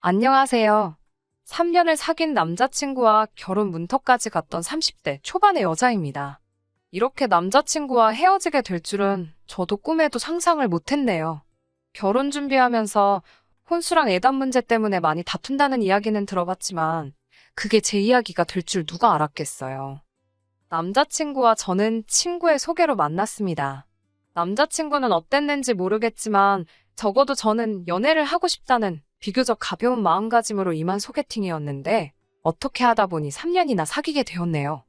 안녕하세요. 3년을 사귄 남자친구와 결혼 문턱까지 갔던 30대 초반의 여자입니다. 이렇게 남자친구와 헤어지게 될 줄은 저도 꿈에도 상상을 못했네요. 결혼 준비하면서 혼수랑 애단 문제 때문에 많이 다툰다는 이야기는 들어봤지만 그게 제 이야기가 될 줄 누가 알았겠어요. 남자친구와 저는 친구의 소개로 만났습니다. 남자친구는 어땠는지 모르겠지만 적어도 저는 연애를 하고 싶다는 비교적 가벼운 마음가짐으로 임한 소개팅이었는데 어떻게 하다 보니 3년이나 사귀게 되었네요.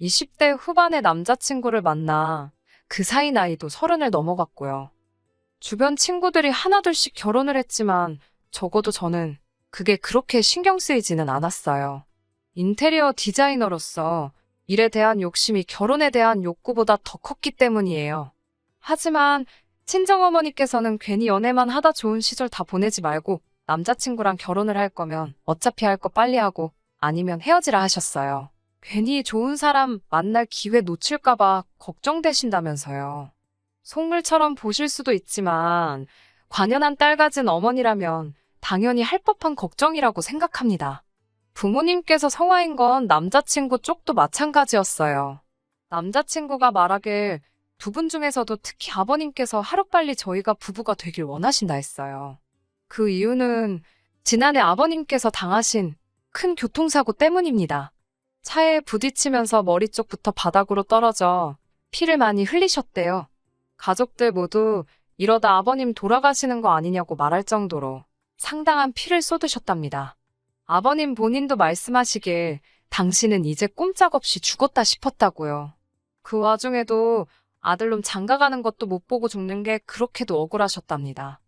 20대 후반의 남자친구를 만나 그 사이 나이도 30을 넘어갔고요. 주변 친구들이 하나둘씩 결혼을 했지만 적어도 저는 그게 그렇게 신경 쓰이지는 않았어요. 인테리어 디자이너로서 일에 대한 욕심이 결혼에 대한 욕구보다 더 컸기 때문이에요. 하지만 친정어머니께서는 괜히 연애만 하다 좋은 시절 다 보내지 말고 남자친구랑 결혼을 할 거면 어차피 할 거 빨리 하고 아니면 헤어지라 하셨어요. 괜히 좋은 사람 만날 기회 놓칠까봐 걱정되신다면서요. 속물처럼 보실 수도 있지만 관연한 딸 가진 어머니라면 당연히 할 법한 걱정이라고 생각합니다. 부모님께서 성화인 건 남자친구 쪽도 마찬가지였어요. 남자친구가 말하길 두 분 중에서도 특히 아버님께서 하루빨리 저희가 부부가 되길 원하신다 했어요. 그 이유는 지난해 아버님께서 당하신 큰 교통사고 때문입니다. 차에 부딪히면서 머리 쪽부터 바닥으로 떨어져 피를 많이 흘리셨대요. 가족들 모두 이러다 아버님 돌아가시는 거 아니냐고 말할 정도로 상당한 피를 쏟으셨답니다. 아버님 본인도 말씀하시길 당신은 이제 꼼짝없이 죽었다 싶었다고요. 그 와중에도 아들놈 장가가는 것도 못 보고 죽는 게 그렇게도 억울하셨답니다.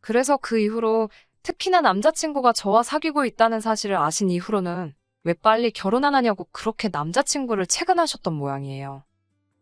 그래서 그 이후로 특히나 남자친구가 저와 사귀고 있다는 사실을 아신 이후로는 왜 빨리 결혼 안 하냐고 그렇게 남자친구를 채근하셨던 모양이에요.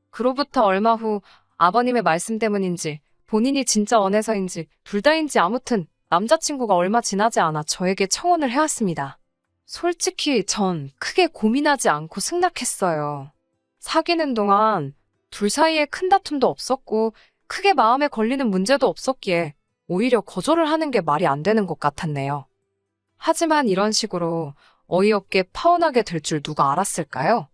그로부터 얼마 후 아버님의 말씀 때문인지 본인이 진짜 원해서인지 둘 다인지 아무튼 남자친구가 얼마 지나지 않아 저에게 청혼을 해왔습니다. 솔직히 전 크게 고민하지 않고 승낙했어요. 사귀는 동안 둘 사이에 큰 다툼도 없었고 크게 마음에 걸리는 문제도 없었기에 오히려 거절을 하는 게 말이 안 되는 것 같았네요. 하지만 이런 식으로 어이없게 파혼하게 될 줄 누가 알았을까요?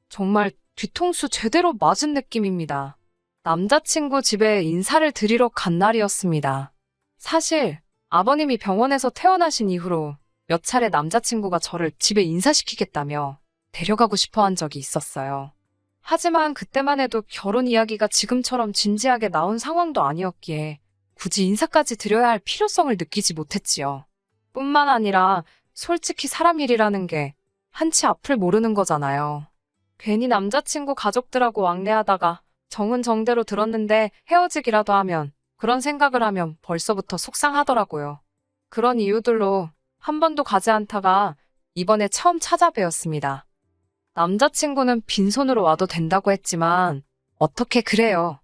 정말 뒤통수 제대로 맞은 느낌입니다. 남자친구 집에 인사를 드리러 간 날이었습니다. 사실 아버님이 병원에서 퇴원하신 이후로 몇 차례 남자친구가 저를 집에 인사시키겠다며 데려가고 싶어 한 적이 있었어요. 하지만 그때만 해도 결혼 이야기가 지금처럼 진지하게 나온 상황도 아니었기에 굳이 인사까지 드려야 할 필요성을 느끼지 못했지요. 뿐만 아니라 솔직히 사람 일이라는 게 한치 앞을 모르는 거잖아요. 괜히 남자친구 가족들하고 왕래하다가 정은 정대로 들었는데 헤어지기라도 하면 그런 생각을 하면 벌써부터 속상하더라고요. 그런 이유들로 한 번도 가지 않다가 이번에 처음 찾아뵈었습니다. 남자친구는 빈손으로 와도 된다고 했지만 어떻게 그래요?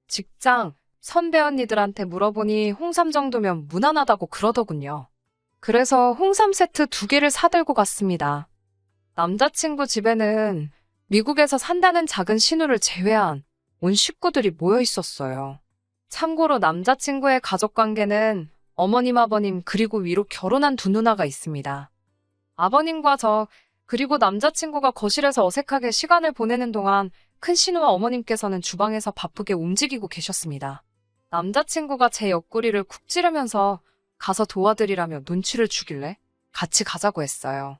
직장, 선배 언니들한테 물어보니 홍삼 정도면 무난하다고 그러더군요. 그래서 홍삼 세트 2개를 사들고 갔습니다. 남자친구 집에는 미국에서 산다는 작은 신우를 제외한 온 식구들이 모여 있었어요. 참고로 남자친구의 가족관계는 어머님, 아버님, 그리고 위로 결혼한 두 누나가 있습니다. 아버님과 저, 그리고 남자친구가 거실에서 어색하게 시간을 보내는 동안 큰 신우와 어머님께서는 주방에서 바쁘게 움직이고 계셨습니다. 남자친구가 제 옆구리를 쿡 찌르면서 가서 도와드리라며 눈치를 주길래 같이 가자고 했어요.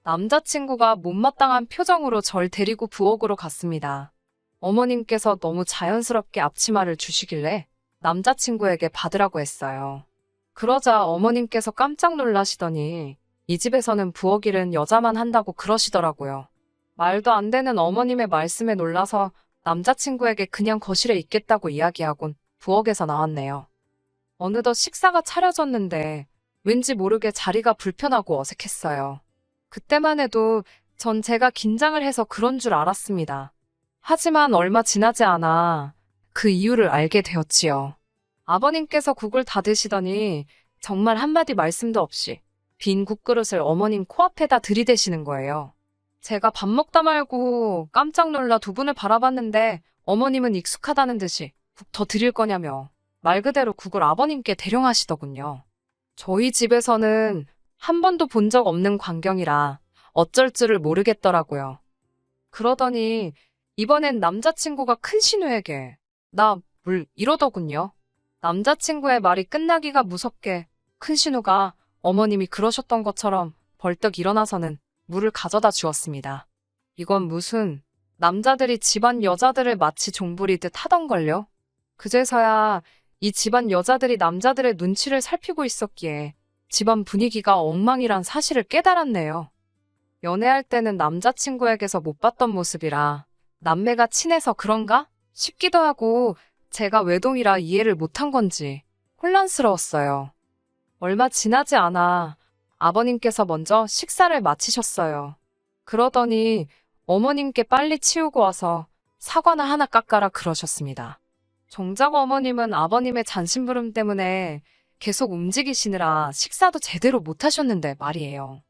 남자친구가 못마땅한 표정으로 절 데리고 부엌으로 갔습니다. 어머님께서 너무 자연스럽게 앞치마를 주시길래 남자친구에게 받으라고 했어요. 그러자 어머님께서 깜짝 놀라시더니 이 집에서는 부엌 일은 여자만 한다고 그러시더라고요. 말도 안 되는 어머님의 말씀에 놀라서 남자친구에게 그냥 거실에 있겠다고 이야기하곤 부엌에서 나왔네요. 어느덧 식사가 차려졌는데 왠지 모르게 자리가 불편하고 어색했어요. 그때만 해도 전 제가 긴장을 해서 그런 줄 알았습니다. 하지만 얼마 지나지 않아 그 이유를 알게 되었지요. 아버님께서 국을 다 드시더니 정말 한마디 말씀도 없이 빈 국그릇을 어머님 코앞에다 들이대시는 거예요. 제가 밥 먹다 말고 깜짝 놀라 두 분을 바라봤는데 어머님은 익숙하다는 듯이 국 더 드릴 거냐며 말 그대로 국을 아버님께 대령하시더군요. 저희 집에서는 한 번도 본 적 없는 광경이라 어쩔 줄을 모르겠더라고요. 그러더니 이번엔 남자친구가 큰 신우에게 나 물 이러더군요. 남자친구의 말이 끝나기가 무섭게 큰 신우가 어머님이 그러셨던 것처럼 벌떡 일어나서는 물을 가져다 주었습니다. 이건 무슨 남자들이 집안 여자들을 마치 종부리듯 하던걸요. 그제서야 이 집안 여자들이 남자들의 눈치를 살피고 있었기에 집안 분위기가 엉망이란 사실을 깨달았네요. 연애할 때는 남자친구에게서 못 봤던 모습이라 남매가 친해서 그런가 싶기도 하고 제가 외동이라 이해를 못한 건지 혼란스러웠어요. 얼마 지나지 않아 아버님께서 먼저 식사를 마치셨어요. 그러더니 어머님께 빨리 치우고 와서 사과나 하나 깎아라 그러셨습니다. 정작 어머님은 아버님의 잔심부름 때문에 계속 움직이시느라 식사도 제대로 못하셨는데 말이에요.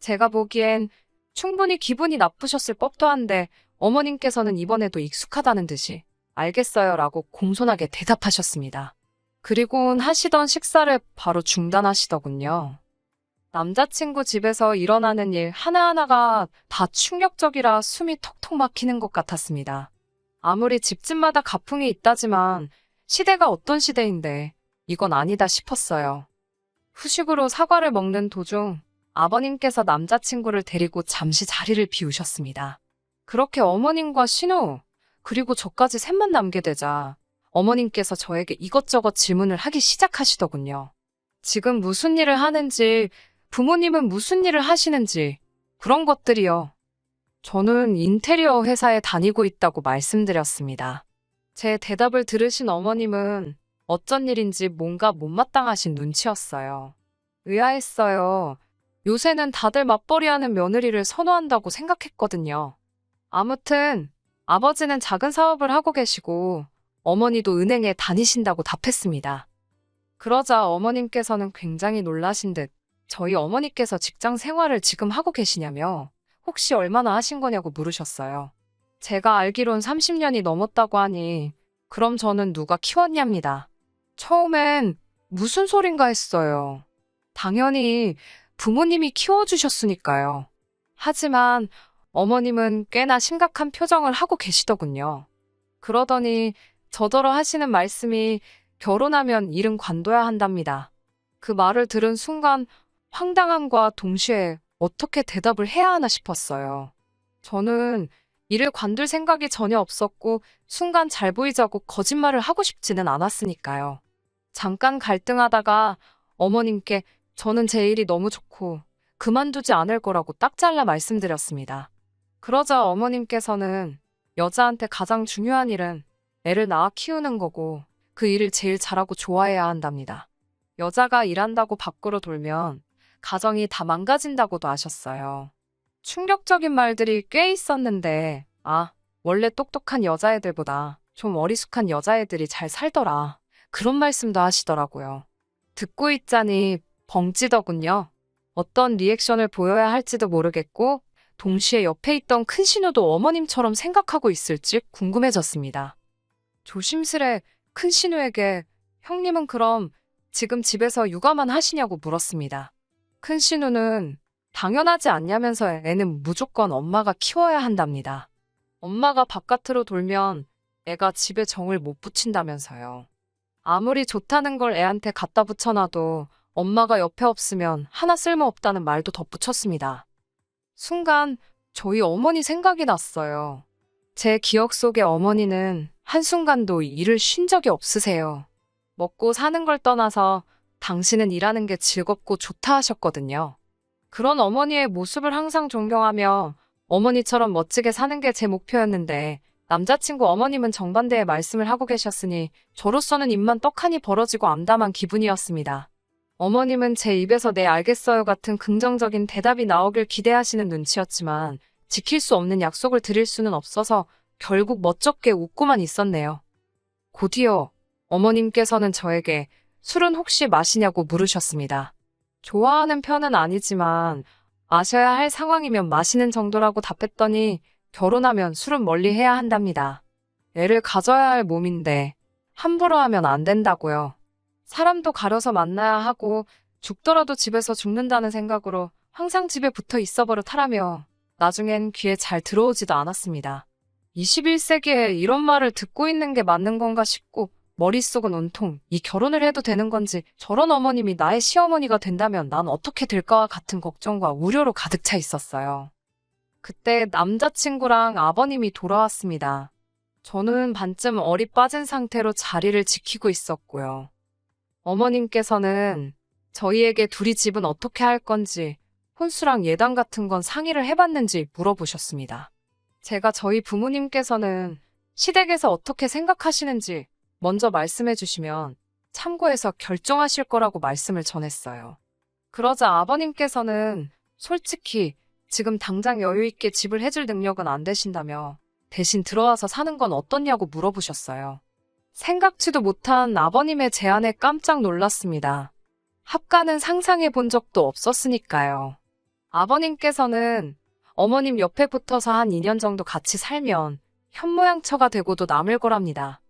제가 보기엔 충분히 기분이 나쁘셨을 법도 한데 어머님께서는 이번에도 익숙하다는 듯이 알겠어요 라고 공손하게 대답하셨습니다. 그리고는 하시던 식사를 바로 중단하시더군요. 남자친구 집에서 일어나는 일 하나하나가 다 충격적이라 숨이 턱턱 막히는 것 같았습니다. 아무리 집집마다 가풍이 있다지만 시대가 어떤 시대인데 이건 아니다 싶었어요. 후식으로 사과를 먹는 도중 아버님께서 남자친구를 데리고 잠시 자리를 비우셨습니다. 그렇게 어머님과 신우, 그리고 저까지 셋만 남게 되자 어머님께서 저에게 이것저것 질문을 하기 시작하시더군요. 지금 무슨 일을 하는지, 부모님은 무슨 일을 하시는지, 그런 것들이요. 저는 인테리어 회사에 다니고 있다고 말씀드렸습니다. 제 대답을 들으신 어머님은 어쩐 일인지 뭔가 못마땅하신 눈치였어요. 의아했어요. 요새는 다들 맞벌이하는 며느리를 선호한다고 생각했거든요. 아무튼 아버지는 작은 사업을 하고 계시고 어머니도 은행에 다니신다고 답했습니다. 그러자 어머님께서는 굉장히 놀라신 듯 저희 어머니께서 직장 생활을 지금 하고 계시냐며 혹시 얼마나 하신 거냐고 물으셨어요. 제가 알기론 30년이 넘었다고 하니 그럼 저는 누가 키웠냐입니다. 처음엔 무슨 소린가 했어요. 당연히 부모님이 키워주셨으니까요. 하지만 어머님은 꽤나 심각한 표정을 하고 계시더군요. 그러더니 저더러 하시는 말씀이 결혼하면 일은 관둬야 한답니다. 그 말을 들은 순간 황당함과 동시에 어떻게 대답을 해야 하나 싶었어요. 저는 일을 관둘 생각이 전혀 없었고 순간 잘 보이자고 거짓말을 하고 싶지는 않았으니까요. 잠깐 갈등하다가 어머님께 저는 제 일이 너무 좋고 그만두지 않을 거라고 딱 잘라 말씀드렸습니다. 그러자 어머님께서는 여자한테 가장 중요한 일은 애를 낳아 키우는 거고 그 일을 제일 잘하고 좋아해야 한답니다. 여자가 일한다고 밖으로 돌면 가정이 다 망가진다고도 하셨어요. 충격적인 말들이 꽤 있었는데 원래 똑똑한 여자애들보다 좀 어리숙한 여자애들이 잘 살더라. 그런 말씀도 하시더라고요. 듣고 있자니 벙찌더군요. 어떤 리액션을 보여야 할지도 모르겠고 동시에 옆에 있던 큰 신우도 어머님처럼 생각하고 있을지 궁금해졌습니다. 조심스레 큰 신우에게 형님은 그럼 지금 집에서 육아만 하시냐고 물었습니다. 큰 신우는 당연하지 않냐면서 애는 무조건 엄마가 키워야 한답니다. 엄마가 바깥으로 돌면 애가 집에 정을 못 붙인다면서요. 아무리 좋다는 걸 애한테 갖다 붙여놔도 엄마가 옆에 없으면 하나 쓸모없다는 말도 덧붙였습니다. 순간 저희 어머니 생각이 났어요. 제 기억 속의 어머니는 한순간도 일을 쉰 적이 없으세요. 먹고 사는 걸 떠나서 당신은 일하는 게 즐겁고 좋다 하셨거든요. 그런 어머니의 모습을 항상 존경하며 어머니처럼 멋지게 사는 게 제 목표였는데 남자친구 어머님은 정반대의 말씀을 하고 계셨으니 저로서는 입만 떡하니 벌어지고 암담한 기분이었습니다. 어머님은 제 입에서 네 알겠어요 같은 긍정적인 대답이 나오길 기대하시는 눈치였지만 지킬 수 없는 약속을 드릴 수는 없어서 결국 멋쩍게 웃고만 있었네요. 곧이어 어머님께서는 저에게 술은 혹시 마시냐고 물으셨습니다. 좋아하는 편은 아니지만 마셔야 할 상황이면 마시는 정도라고 답했더니 결혼하면 술은 멀리 해야 한답니다. 애를 가져야 할 몸인데 함부로 하면 안 된다고요. 사람도 가려서 만나야 하고 죽더라도 집에서 죽는다는 생각으로 항상 집에 붙어 있어 버릇하라며 나중엔 귀에 잘 들어오지도 않았습니다. 21세기에 이런 말을 듣고 있는 게 맞는 건가 싶고 머릿속은 온통 이 결혼을 해도 되는 건지 저런 어머님이 나의 시어머니가 된다면 난 어떻게 될까와 같은 걱정과 우려로 가득 차 있었어요. 그때 남자친구랑 아버님이 돌아왔습니다. 저는 반쯤 얼이 빠진 상태로 자리를 지키고 있었고요. 어머님께서는 저희에게 둘이 집은 어떻게 할 건지 혼수랑 예단 같은 건 상의를 해봤는지 물어보셨습니다. 제가 저희 부모님께서는 시댁에서 어떻게 생각하시는지 먼저 말씀해 주시면 참고해서 결정하실 거라고 말씀을 전했어요. 그러자 아버님께서는 솔직히 지금 당장 여유 있게 집을 해줄 능력은 안 되신다며 대신 들어와서 사는 건 어떻냐고 물어보셨어요. 생각지도 못한 아버님의 제안에 깜짝 놀랐습니다. 합가는 상상해 본 적도 없었으니까요. 아버님께서는 어머님 옆에 붙어서 한 2년 정도 같이 살면 현모양처가 되고도 남을 거랍니다.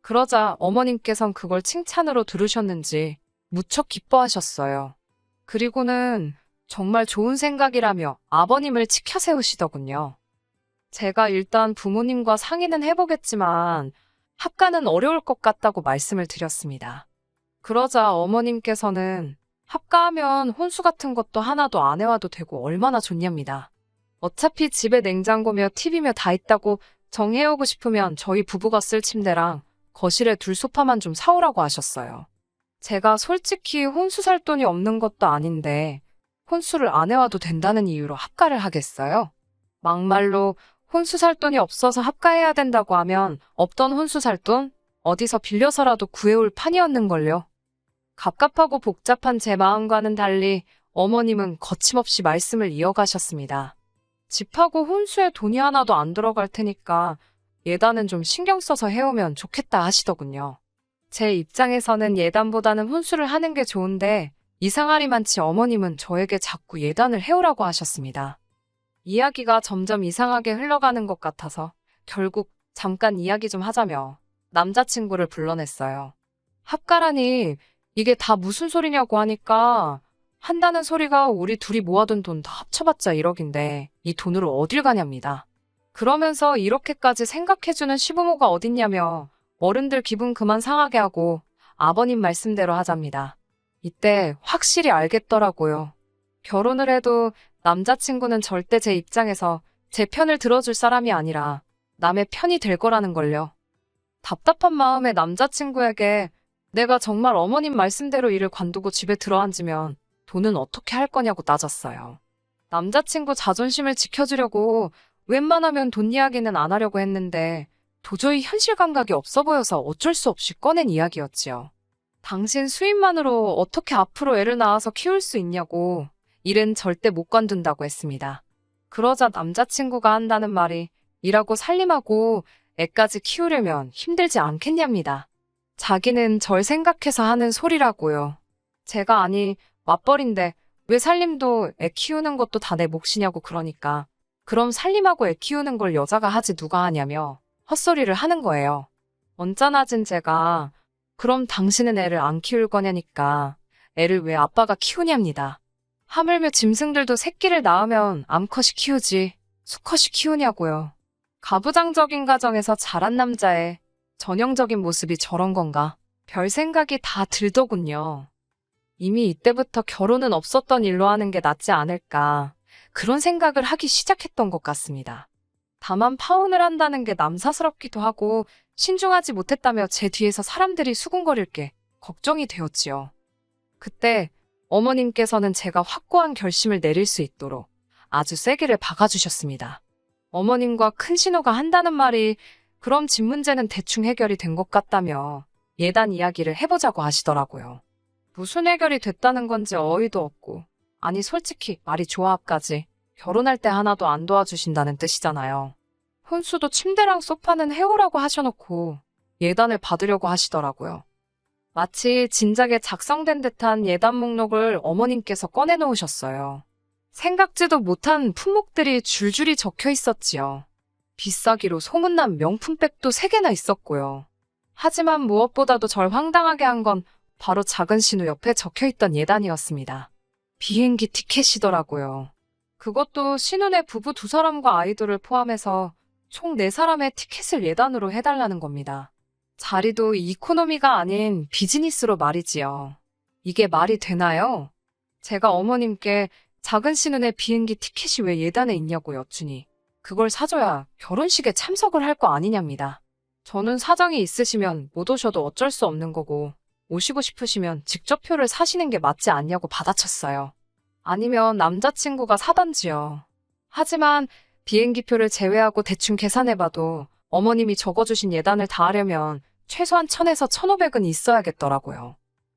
그러자 어머님께선 그걸 칭찬으로 들으셨는지 무척 기뻐하셨어요. 그리고는 정말 좋은 생각이라며 아버님을 치켜 세우시더군요. 제가 일단 부모님과 상의는 해보겠지만 합가는 어려울 것 같다고 말씀을 드렸습니다. 그러자 어머님께서는 합가하면 혼수 같은 것도 하나도 안 해와도 되고 얼마나 좋냐입니다. 어차피 집에 냉장고며 TV며 다 있다고 정해오고 싶으면 저희 부부가 쓸 침대랑 거실에 둘 소파만 좀 사오라고 하셨어요. 제가 솔직히 혼수 살 돈이 없는 것도 아닌데 혼수를 안 해와도 된다는 이유로 합가를 하겠어요? 막말로 혼수 살 돈이 없어서 합가해야 된다고 하면 없던 혼수 살 돈 어디서 빌려서라도 구해올 판이었는걸요. 갑갑하고 복잡한 제 마음과는 달리 어머님은 거침없이 말씀을 이어가셨습니다. 집하고 혼수에 돈이 하나도 안 들어갈 테니까 예단은 좀 신경 써서 해오면 좋겠다 하시더군요. 제 입장에서는 예단보다는 혼수를 하는 게 좋은데 이상하리 많지 어머님은 저에게 자꾸 예단을 해오라고 하셨습니다. 이야기가 점점 이상하게 흘러가는 것 같아서 결국 잠깐 이야기 좀 하자며 남자친구를 불러냈어요. 합가라니 이게 다 무슨 소리냐고 하니까 한다는 소리가 우리 둘이 모아둔 돈 다 합쳐봤자 1억인데 이 돈으로 어딜 가냐입니다. 그러면서 이렇게까지 생각해주는 시부모가 어딨냐며 어른들 기분 그만 상하게 하고 아버님 말씀대로 하잡니다. 이때 확실히 알겠더라고요. 결혼을 해도 남자친구는 절대 제 입장에서 제 편을 들어줄 사람이 아니라 남의 편이 될 거라는 걸요. 답답한 마음에 남자친구에게 내가 정말 어머님 말씀대로 일을 관두고 집에 들어앉으면 돈은 어떻게 할 거냐고 따졌어요. 남자친구 자존심을 지켜주려고 웬만하면 돈 이야기는 안 하려고 했는데 도저히 현실 감각이 없어 보여서 어쩔 수 없이 꺼낸 이야기였지요. 당신 수입만으로 어떻게 앞으로 애를 낳아서 키울 수 있냐고 일은 절대 못 관둔다고 했습니다. 그러자 남자친구가 한다는 말이 일하고 살림하고 애까지 키우려면 힘들지 않겠냐입니다. 자기는 절 생각해서 하는 소리라고요. 제가 아니 맞벌인데 왜 살림도 애 키우는 것도 다 내 몫이냐고 그러니까 그럼 살림하고 애 키우는 걸 여자가 하지 누가 하냐며 헛소리를 하는 거예요. 언짢아진 제가 그럼 당신은 애를 안 키울 거냐니까 애를 왜 아빠가 키우냐입니다. 하물며 짐승들도 새끼를 낳으면 암컷이 키우지 수컷이 키우냐고요. 가부장적인 가정에서 자란 남자의 전형적인 모습이 저런 건가? 별 생각이 다 들더군요. 이미 이때부터 결혼은 없었던 일로 하는 게 낫지 않을까 그런 생각을 하기 시작했던 것 같습니다. 다만 파혼을 한다는 게 남사스럽기도 하고 신중하지 못했다며 제 뒤에서 사람들이 수군거릴 게 걱정이 되었지요. 그때 어머님께서는 제가 확고한 결심을 내릴 수 있도록 아주 세게를 박아주셨습니다. 어머님과 큰 신호가 한다는 말이 그럼 집 문제는 대충 해결이 된 것 같다며 예단 이야기를 해보자고 하시더라고요. 무슨 해결이 됐다는 건지 어이도 없고 아니 솔직히 말이 조합까지 결혼할 때 하나도 안 도와주신다는 뜻이잖아요. 혼수도 침대랑 소파는 해오라고 하셔놓고 예단을 받으려고 하시더라고요. 마치 진작에 작성된 듯한 예단 목록을 어머님께서 꺼내놓으셨어요. 생각지도 못한 품목들이 줄줄이 적혀 있었지요. 비싸기로 소문난 명품백도 3개나 있었고요. 하지만 무엇보다도 절 황당하게 한 건 바로 작은 신우 옆에 적혀있던 예단이었습니다. 비행기 티켓이더라고요. 그것도 신우네 부부 2사람과 아이들을 포함해서 총 4사람의 티켓을 예단으로 해달라는 겁니다. 자리도 이코노미가 아닌 비즈니스로 말이지요. 이게 말이 되나요? 제가 어머님께 작은 신우네 비행기 티켓이 왜 예단에 있냐고 여쭈니 그걸 사줘야 결혼식에 참석을 할 거 아니냐입니다. 저는 사정이 있으시면 못 오셔도 어쩔 수 없는 거고 오시고 싶으시면 직접 표를 사시는 게 맞지 않냐고 받아쳤어요. 아니면 남자친구가 사던지요. 하지만 비행기표를 제외하고 대충 계산해봐도 어머님이 적어주신 예단을 다 하려면 최소한 1000에서 1500은 있어야겠더라고요.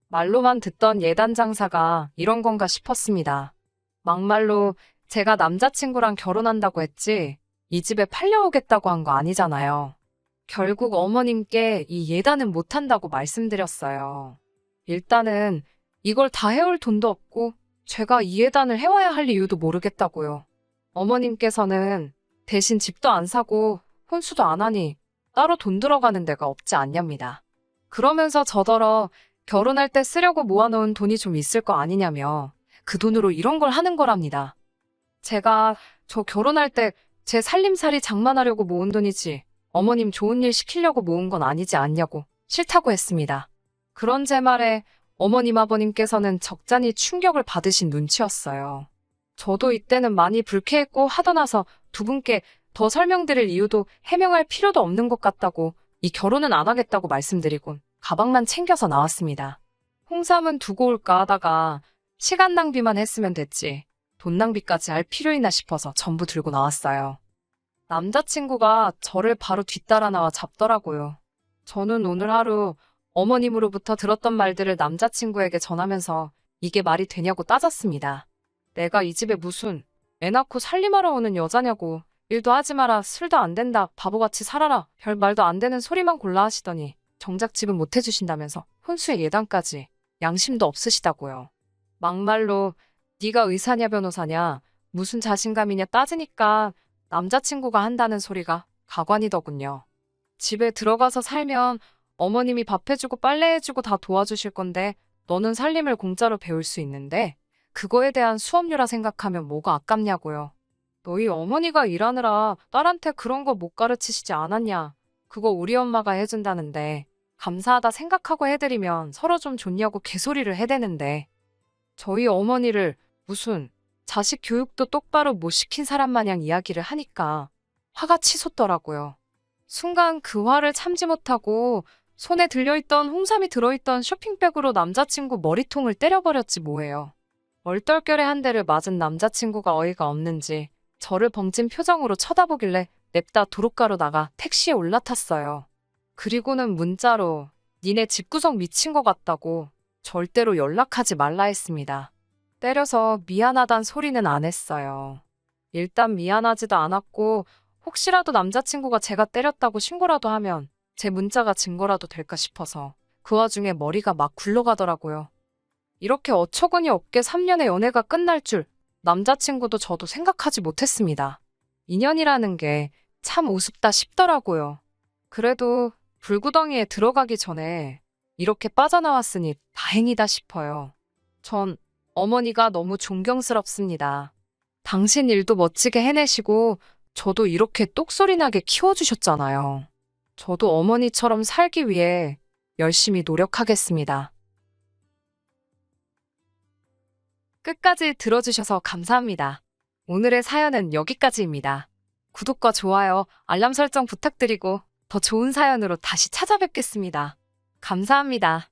말로만 듣던 예단 장사가 이런 건가 싶었습니다. 막말로 제가 남자친구랑 결혼한다고 했지 이 집에 팔려오겠다고 한 거 아니잖아요. 결국 어머님께 이 예단은 못한다고 말씀드렸어요. 일단은 이걸 다 해올 돈도 없고 제가 이 예단을 해와야 할 이유도 모르겠다고요. 어머님께서는 대신 집도 안 사고 혼수도 안 하니 따로 돈 들어가는 데가 없지 않냐입니다. 그러면서 저더러 결혼할 때 쓰려고 모아놓은 돈이 좀 있을 거 아니냐며 그 돈으로 이런 걸 하는 거랍니다. 제가 저 결혼할 때 제 살림살이 장만하려고 모은 돈이지 어머님 좋은 일 시키려고 모은 건 아니지 않냐고 싫다고 했습니다. 그런 제 말에 어머님 아버님께서는 적잖이 충격을 받으신 눈치였어요. 저도 이때는 많이 불쾌했고 하고 나서 두 분께 더 설명드릴 이유도 해명할 필요도 없는 것 같다고 이 결혼은 안 하겠다고 말씀드리곤 가방만 챙겨서 나왔습니다. 홍삼은 두고 올까 하다가 시간 낭비만 했으면 됐지 돈 낭비까지 할 필요 있나 싶어서 전부 들고 나왔어요. 남자친구가 저를 바로 뒤따라 나와 잡더라고요. 저는 오늘 하루 어머님으로부터 들었던 말들을 남자친구에게 전하면서 이게 말이 되냐고 따졌습니다. 내가 이 집에 무슨 애 낳고 살림하러 오는 여자냐고 일도 하지 마라 술도 안 된다 바보같이 살아라 별 말도 안 되는 소리만 골라 하시더니 정작 집은 못 해주신다면서 혼수의 예단까지 양심도 없으시다고요. 막말로 네가 의사냐 변호사냐 무슨 자신감이냐 따지니까 남자친구가 한다는 소리가 가관이더군요. 집에 들어가서 살면 어머님이 밥 해주고 빨래 해주고 다 도와주실 건데 너는 살림을 공짜로 배울 수 있는데 그거에 대한 수업료라 생각하면 뭐가 아깝냐고요. 너희 어머니가 일하느라 딸한테 그런 거 못 가르치시지 않았냐. 그거 우리 엄마가 해준다는데 감사하다 생각하고 해드리면 서로 좀 좋냐고 개소리를 해대는데 저희 어머니를 무슨 자식 교육도 똑바로 못 시킨 사람 마냥 이야기를 하니까 화가 치솟더라고요. 순간 그 화를 참지 못하고 손에 들려있던 홍삼이 들어있던 쇼핑백으로 남자친구 머리통을 때려버렸지 뭐예요. 얼떨결에 한 대를 맞은 남자친구가 어이가 없는지 저를 벙찐 표정으로 쳐다보길래 냅다 도로가로 나가 택시에 올라탔어요. 그리고는 문자로 니네 집구석 미친 것 같다고 절대로 연락하지 말라 했습니다. 때려서 미안하단 소리는 안 했어요. 일단 미안하지도 않았고 혹시라도 남자친구가 제가 때렸다고 신고라도 하면 제 문자가 증거라도 될까 싶어서 그 와중에 머리가 막 굴러가더라고요. 이렇게 어처구니 없게 3년의 연애가 끝날 줄 남자친구도 저도 생각하지 못했습니다. 인연이라는 게 참 우습다 싶더라고요. 그래도 불구덩이에 들어가기 전에 이렇게 빠져나왔으니 다행이다 싶어요. 전 어머니가 너무 존경스럽습니다. 당신 일도 멋지게 해내시고 저도 이렇게 똑소리나게 키워주셨잖아요. 저도 어머니처럼 살기 위해 열심히 노력하겠습니다. 끝까지 들어주셔서 감사합니다. 오늘의 사연은 여기까지입니다. 구독과 좋아요, 알람 설정 부탁드리고 더 좋은 사연으로 다시 찾아뵙겠습니다. 감사합니다.